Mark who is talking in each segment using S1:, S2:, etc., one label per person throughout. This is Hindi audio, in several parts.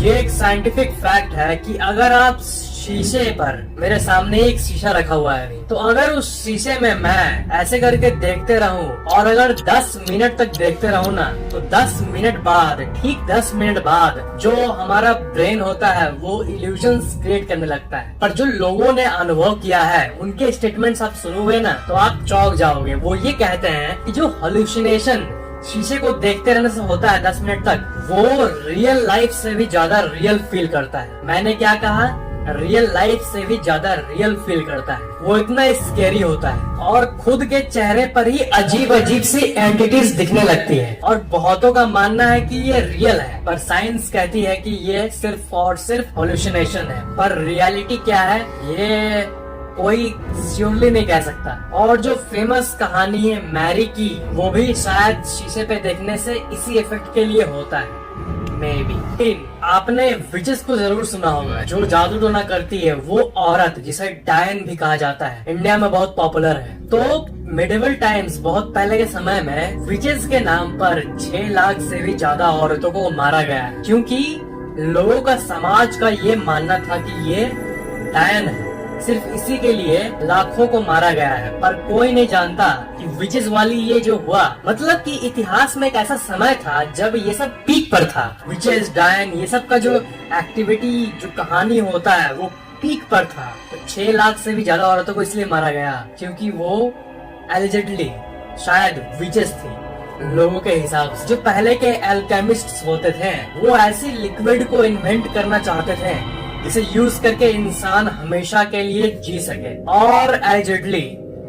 S1: ये एक साइंटिफिक फैक्ट है कि अगर आप शीशे पर, मेरे सामने एक शीशा रखा हुआ है अभी, तो अगर उस शीशे में मैं ऐसे करके देखते रहूं और अगर 10 मिनट तक देखते रहूं ना, तो 10 मिनट बाद, ठीक 10 मिनट बाद जो हमारा ब्रेन होता है वो इल्यूजन्स क्रिएट करने लगता है। पर जो लोगों ने अनुभव किया है उनके स्टेटमेंट्स आप सुनोगे ना तो आप चौंक जाओगे। वो ये कहते हैं कि जो हेलुसिनेशन शीशे को देखते रहने से होता है 10 मिनट तक, वो रियल लाइफ से भी ज्यादा रियल फील करता है। मैंने क्या कहा? रियल लाइफ से भी ज्यादा रियल फील करता है। वो इतना स्केरी होता है और खुद के चेहरे पर ही अजीब अजीब सी एंटिटीज दिखने लगती है। और बहुतों का मानना है कि ये रियल है, पर साइंस कहती है कि ये सिर्फ और सिर्फ हेलुसिनेशन है। पर रियलिटी क्या है ये कोई श्योरली नहीं कह सकता। और जो फेमस कहानी है मैरी की, वो भी शायद शीशे पे देखने से इसी इफेक्ट के लिए होता है, मे बी। आपने विचेस को जरूर सुना होगा, जो जादू टोना करती है, वो औरत जिसे डायन भी कहा जाता है, इंडिया में बहुत पॉपुलर है। तो मिडिवल टाइम्स, बहुत पहले के समय में विचेस के नाम पर 6 लाख से भी ज्यादा औरतों को मारा गया है, क्योंकि लोगों का, समाज का ये मानना था कि ये डायन है। सिर्फ इसी के लिए लाखों को मारा गया है। पर कोई नहीं जानता कि विचेस वाली ये जो हुआ, मतलब कि इतिहास में एक ऐसा समय था जब ये सब पीक पर था। विचेस, डायन, ये सब का जो एक्टिविटी, जो कहानी होता है, वो पीक पर था। तो 6 लाख से भी ज्यादा औरतों को इसलिए मारा गया क्योंकि वो एलिजिडली शायद विचेस थी लोगों के हिसाब से। जो पहले के एल्केमिस्ट्स होते थे, वो ऐसी लिक्विड को इन्वेंट करना चाहते थे जिसे यूज करके इंसान हमेशा के लिए जी सके। और एलिजिडली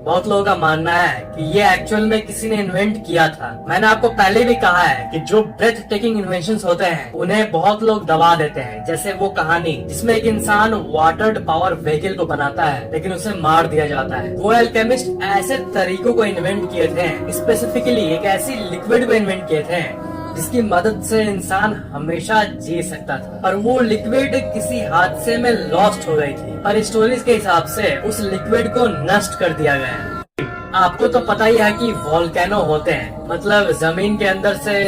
S1: बहुत लोगों का मानना है कि ये एक्चुअल में किसी ने इन्वेंट किया था। मैंने आपको पहले भी कहा है कि जो ब्रेथ टेकिंग इन्वेंशंस होते हैं उन्हें बहुत लोग दबा देते हैं। जैसे वो कहानी जिसमें एक इंसान वाटर्ड पावर व्हीकल को बनाता है लेकिन उसे मार दिया जाता है। वो एल्केमिस्ट ऐसे तरीकों को इन्वेंट किए थे, स्पेसिफिकली एक ऐसी लिक्विड को इन्वेंट किए थे जिसकी मदद से इंसान हमेशा जी सकता था। पर वो लिक्विड किसी हादसे में लॉस्ट हो गई थी। पर स्टोरीज के हिसाब से उस लिक्विड को नष्ट कर दिया गया। आपको तो पता ही है कि वोल्केनो होते हैं, मतलब जमीन के अंदर से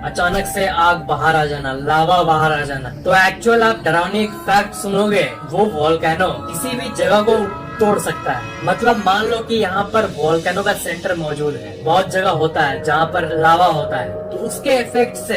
S1: अचानक से आग बाहर आ जाना, लावा बाहर आ जाना। तो एक्चुअल आप डरावनी एक फैक्ट सुनोगे, वो वोल्केनो किसी भी जगह को तोड़ सकता है। मतलब मान लो कि यहाँ पर वोल्केनो का सेंटर मौजूद है, बहुत जगह होता है जहाँ पर लावा होता है, तो उसके इफेक्ट से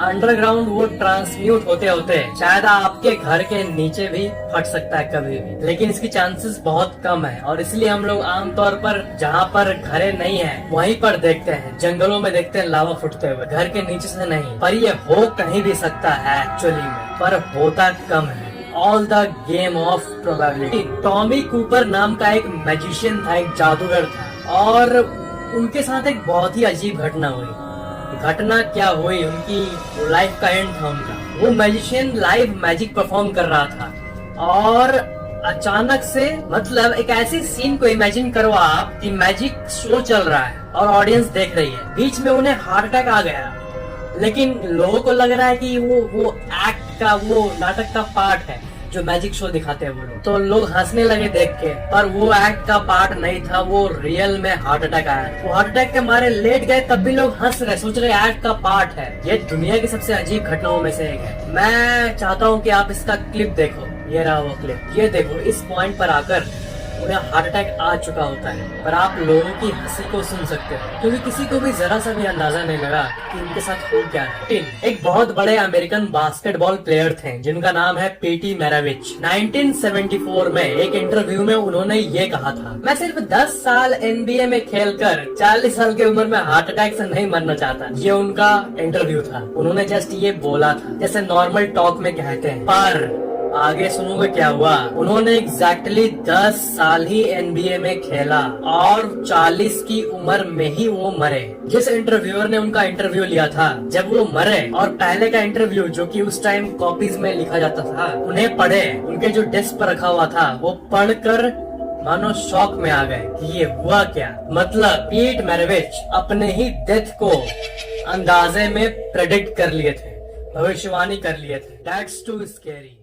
S1: अंडरग्राउंड वो ट्रांसम्यूट होते होते शायद आपके घर के नीचे भी फट सकता है कभी भी। लेकिन इसकी चांसेस बहुत कम है और इसलिए हम लोग आमतौर पर जहाँ पर घरें नहीं है वहीं पर देखते हैं, जंगलों में देखते हैं लावा फुटते हुए, घर के नीचे से नहीं। पर ये हो कहीं भी सकता है एक्चुअली में, पर होता कम है। All the game of probability. Tommy Cooper नाम का एक मैजिशियन था, एक जादूगर था, और उनके साथ एक बहुत ही अजीब घटना हुई। घटना क्या हुई, उनकी लाइफ का एंड था उनका। वो मैजिशियन लाइव मैजिक परफॉर्म कर रहा था और अचानक से, मतलब एक ऐसी सीन को इमेजिन करो आप कि मैजिक शो चल रहा है और ऑडियंस देख रही है, बीच में उन्हें हार्ट अटैक आ गया। लेकिन लोगों को लग रहा है कि वो एक्ट का, वो नाटक का पार्ट है जो मैजिक शो दिखाते हैं वो लोग। तो लोग हंसने लगे देख के, पर वो एक्ट का पार्ट नहीं था, वो रियल में हार्ट अटैक आया। वो हार्ट अटैक के मारे लेट गए, तब भी लोग हंस रहे, सोच रहे एक्ट का पार्ट है। ये दुनिया की सबसे अजीब घटनाओं में से एक है। मैं चाहता हूँ कि आप इसका क्लिप देखो, ये रहा वो क्लिप। ये देखो, इस पॉइंट पर आकर उन्हें हार्ट अटैक आ चुका होता है, पर आप लोगों की हंसी को सुन सकते हो क्योंकि किसी को भी जरा सा भी अंदाजा नहीं लगा कि इनके साथ हो क्या है। एक बहुत बड़े अमेरिकन बास्केटबॉल प्लेयर थे जिनका नाम है पीटी मैराविच। 1974 में एक इंटरव्यू में उन्होंने ये कहा था, मैं सिर्फ 10 साल NBA में खेलकर 40 साल की उम्र में हार्ट अटैक से नहीं मरना चाहता। ये उनका इंटरव्यू था, उन्होंने जस्ट ये बोला था जैसे नॉर्मल टॉक में कहते हैं। पर आगे सुनोगे क्या हुआ। उन्होंने एग्जैक्टली 10 साल ही NBA में खेला और 40 की उम्र में ही वो मरे। जिस इंटरव्यूअर ने उनका इंटरव्यू लिया था, जब वो मरे और पहले का इंटरव्यू जो कि उस टाइम कॉपीज में लिखा जाता था, उन्हें पढ़े, उनके जो डेस्क पर रखा हुआ था, वो पढ़कर मानो शॉक में आ गए कि ये हुआ क्या। मतलब पीट मैराविच अपने ही डेथ को अंदाजे में प्रेडिक्ट कर लिए थे, भविष्यवाणी कर लिए थे। That's too scary.